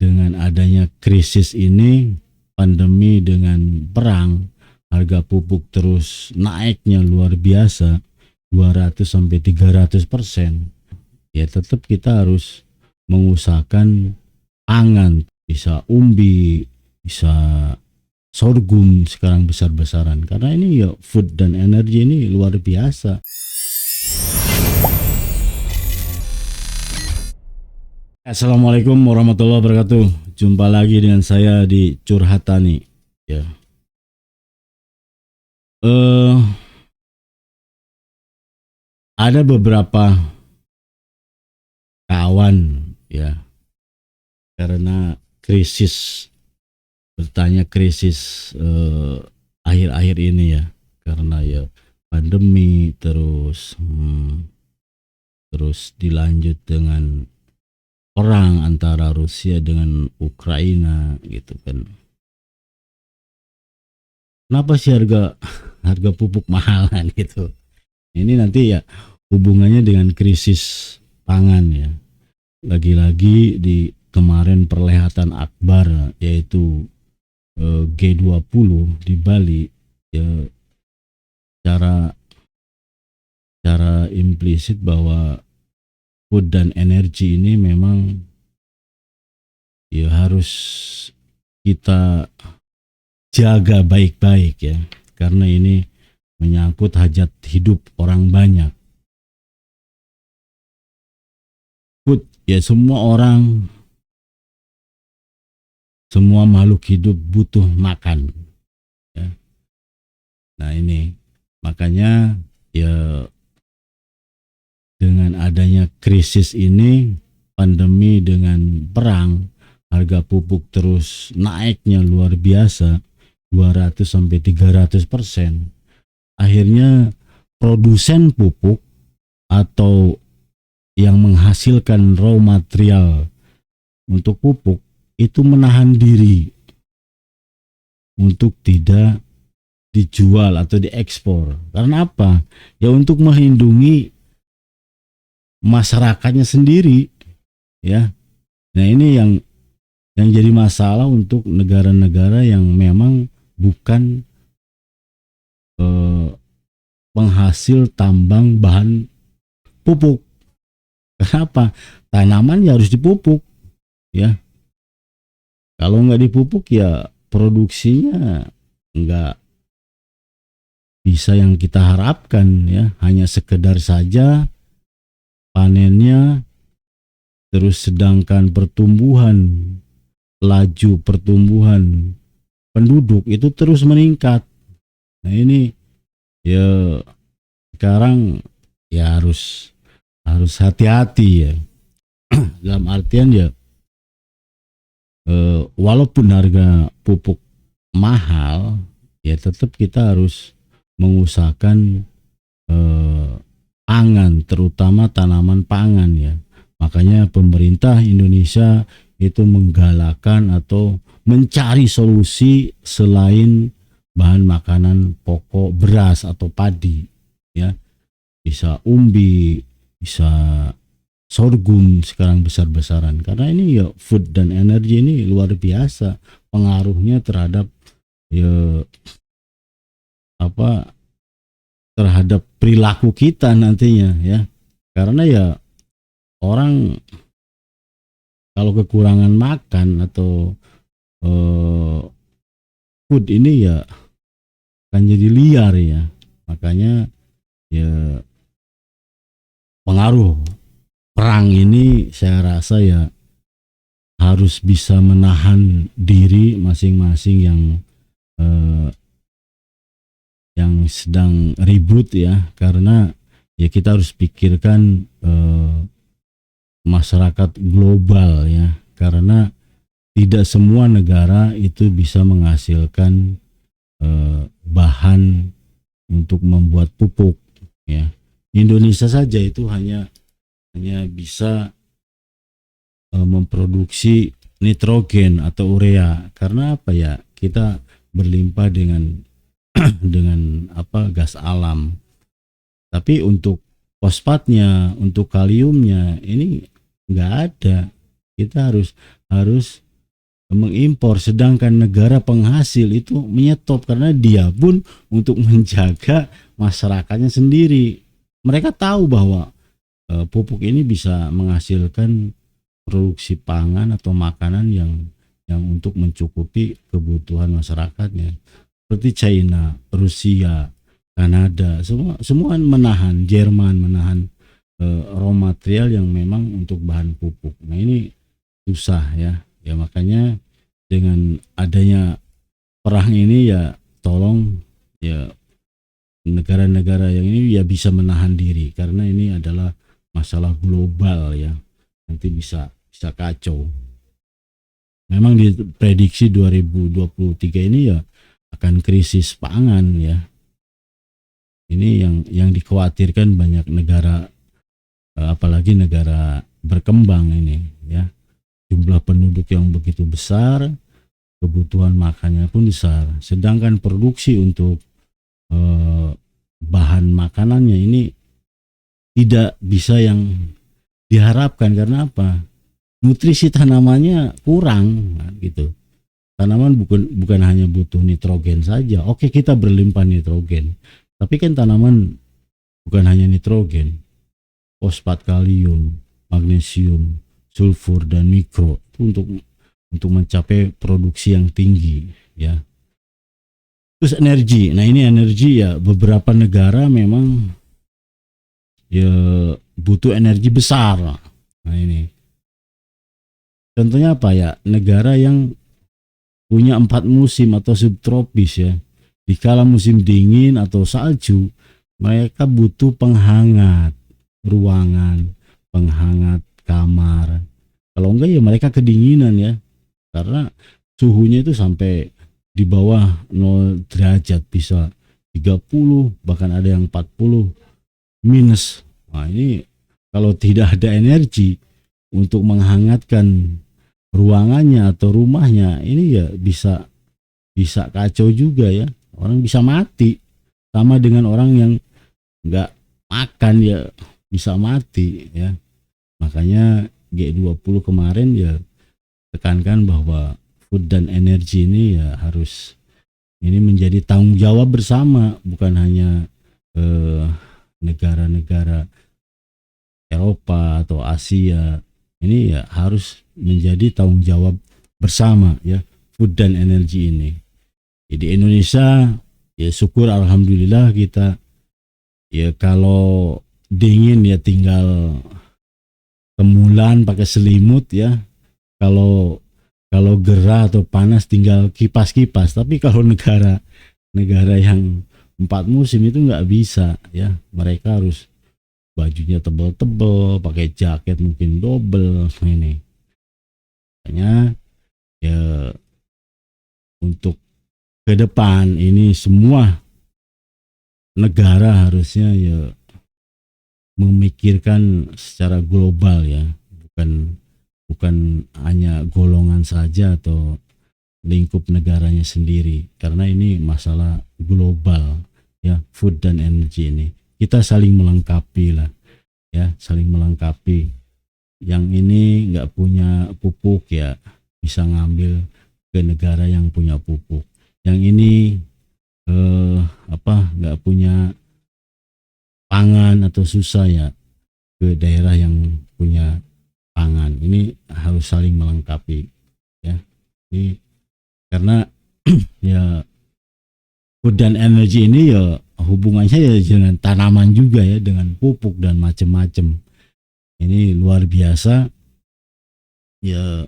dengan adanya krisis ini, pandemi dengan perang, harga pupuk terus naiknya luar biasa, 200 sampai 300%. Ya tetap kita harus mengusahakan pangan, bisa umbi, bisa sorghum sekarang besar-besaran, karena ini ya food dan energi ini luar biasa. Assalamualaikum warahmatullahi wabarakatuh. Jumpa lagi dengan saya di Curhatani. Ya. Ada beberapa kawan ya, karena krisis, bertanya krisis akhir-akhir ini ya, karena ya pandemi terus dilanjut dengan perang antara Rusia dengan Ukraina gitu kan. Kenapa sih harga pupuk mahalan gitu? Ini nanti ya hubungannya dengan krisis pangan ya. Lagi-lagi di kemarin perlihatan akbar yaitu G20 di Bali ya, cara implisit bahwa food dan energi ini memang ya harus kita jaga baik-baik ya, karena ini menyangkut hajat hidup orang banyak. Food ya, semua orang, semua makhluk hidup butuh makan ya. Nah ini makanya ya dengan adanya krisis ini, pandemi dengan perang, harga pupuk terus naiknya luar biasa, 200 sampai 300%. Akhirnya produsen pupuk atau yang menghasilkan raw material untuk pupuk itu menahan diri untuk tidak dijual atau diekspor. Karena apa? Ya untuk melindungi masyarakatnya sendiri ya. Nah ini yang jadi masalah untuk negara-negara yang memang bukan penghasil tambang bahan pupuk. Kenapa? Tanaman ya harus dipupuk ya. Kalau nggak dipupuk ya produksinya nggak bisa yang kita harapkan ya. Hanya sekedar saja panennya, terus sedangkan laju pertumbuhan penduduk itu terus meningkat. Nah ini ya sekarang ya harus hati-hati ya. Dalam artian ya walaupun harga pupuk mahal ya tetap kita harus mengusahakan pangan, terutama tanaman pangan ya. Makanya pemerintah Indonesia itu menggalakkan atau mencari solusi selain bahan makanan pokok beras atau padi ya. Bisa umbi, bisa sorghum sekarang besar-besaran, karena ini ya food dan energi ini luar biasa pengaruhnya terhadap ya terhadap perilaku kita nantinya ya. Karena ya orang kalau kekurangan makan atau food ini ya akan jadi liar ya. Makanya ya pengaruh perang ini saya rasa ya harus bisa menahan diri masing-masing yang sedang ribut ya, karena ya kita harus pikirkan masyarakat global ya, karena tidak semua negara itu bisa menghasilkan bahan untuk membuat pupuk ya. Indonesia saja itu hanya bisa memproduksi nitrogen atau urea, karena apa ya, kita berlimpah dengan gas alam. Tapi untuk fosfatnya, untuk kaliumnya ini nggak ada. Kita harus mengimpor, sedangkan negara penghasil itu menyetop karena dia pun untuk menjaga masyarakatnya sendiri. Mereka tahu bahwa pupuk ini bisa menghasilkan produksi pangan atau makanan yang untuk mencukupi kebutuhan masyarakatnya. Seperti China, Rusia, Kanada, semua menahan, Jerman menahan raw material yang memang untuk bahan pupuk. Nah ini susah ya. Ya makanya dengan adanya perang ini ya tolong ya negara-negara yang ini ya bisa menahan diri karena ini adalah masalah global ya. Nanti bisa kacau. Memang diprediksi 2023 ini ya akan krisis pangan ya. Ini yang dikhawatirkan banyak negara, apalagi negara berkembang ini ya. Jumlah penduduk yang begitu besar, kebutuhan makannya pun besar. Sedangkan produksi untuk bahan makanannya ini tidak bisa yang diharapkan karena apa? Nutrisi tanamannya kurang gitu. Tanaman bukan hanya butuh nitrogen saja. Oke, kita berlimpah nitrogen. Tapi kan tanaman bukan hanya nitrogen, fosfat kalium, magnesium, sulfur dan mikro itu untuk mencapai produksi yang tinggi ya. Terus energi. Nah, ini energi ya beberapa negara memang ya butuh energi besar. Nah, ini contohnya apa ya? Negara yang punya 4 musim atau subtropis ya. Di kala musim dingin atau salju, mereka butuh penghangat ruangan, penghangat kamar. Kalau enggak ya mereka kedinginan ya. Karena suhunya itu sampai di bawah 0 derajat, bisa 30 bahkan ada yang 40 minus. Nah, ini kalau tidak ada energi untuk menghangatkan ruangannya atau rumahnya, ini ya bisa kacau juga ya. Orang bisa mati, sama dengan orang yang nggak makan ya bisa mati ya. Makanya G20 kemarin ya tekankan bahwa food dan energi ini ya harus ini menjadi tanggung jawab bersama, bukan hanya negara-negara Eropa atau Asia. Ini ya harus menjadi tanggung jawab bersama ya, food dan energi ini. Di Indonesia ya syukur alhamdulillah kita ya kalau dingin ya tinggal kemulan pakai selimut ya. Kalau gerah atau panas tinggal kipas-kipas. Tapi kalau negara yang 4 musim itu nggak bisa ya. Mereka harus bajunya tebal-tebal, pakai jaket mungkin double ini. Makanya ya untuk ke depan ini semua negara harusnya ya memikirkan secara global ya, bukan hanya golongan saja atau lingkup negaranya sendiri, karena ini masalah global ya, food dan energi ini kita saling melengkapi lah ya, saling melengkapi. Yang ini nggak punya pupuk ya bisa ngambil ke negara yang punya pupuk. Yang ini nggak punya pangan atau susah ya ke daerah yang punya pangan. Ini harus saling melengkapi ya. Ini karena ya food dan energi ini ya hubungannya ya dengan tanaman juga ya, dengan pupuk dan macam-macam. Ini luar biasa ya.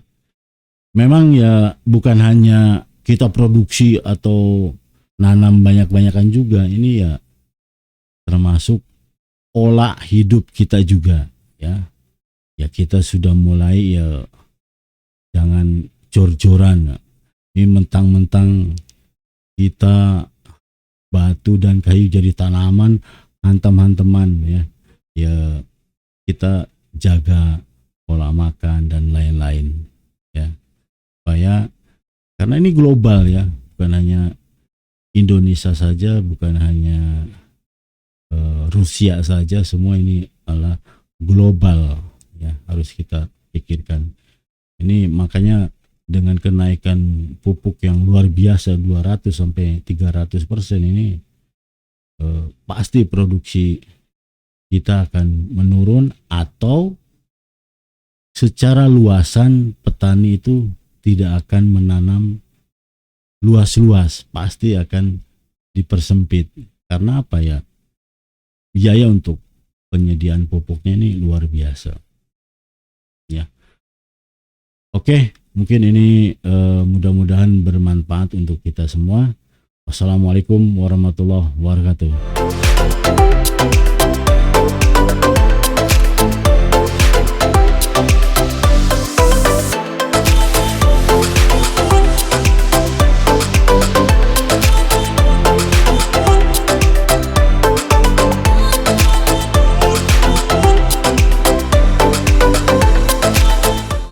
Memang ya bukan hanya kita produksi atau nanam banyak-banyakan juga, ini ya termasuk pola hidup kita juga ya. Ya kita sudah mulai ya jangan jor-joran. Ini mentang-mentang kita batu dan kayu jadi tanaman, hantam-hantaman ya. Ya kita jaga pola makan dan lain-lain ya. Supaya karena ini global ya, bukan hanya Indonesia saja, bukan hanya Rusia saja, semua ini adalah global ya, harus kita pikirkan. Ini makanya dengan kenaikan pupuk yang luar biasa 200 sampai 300% ini, pasti produksi kita akan menurun, atau secara luasan petani itu tidak akan menanam luas-luas, pasti akan dipersempit. Karena apa ya? Biaya untuk penyediaan pupuknya ini luar biasa. Ya. Oke, mungkin ini mudah-mudahan bermanfaat untuk kita semua. Wassalamualaikum warahmatullahi wabarakatuh.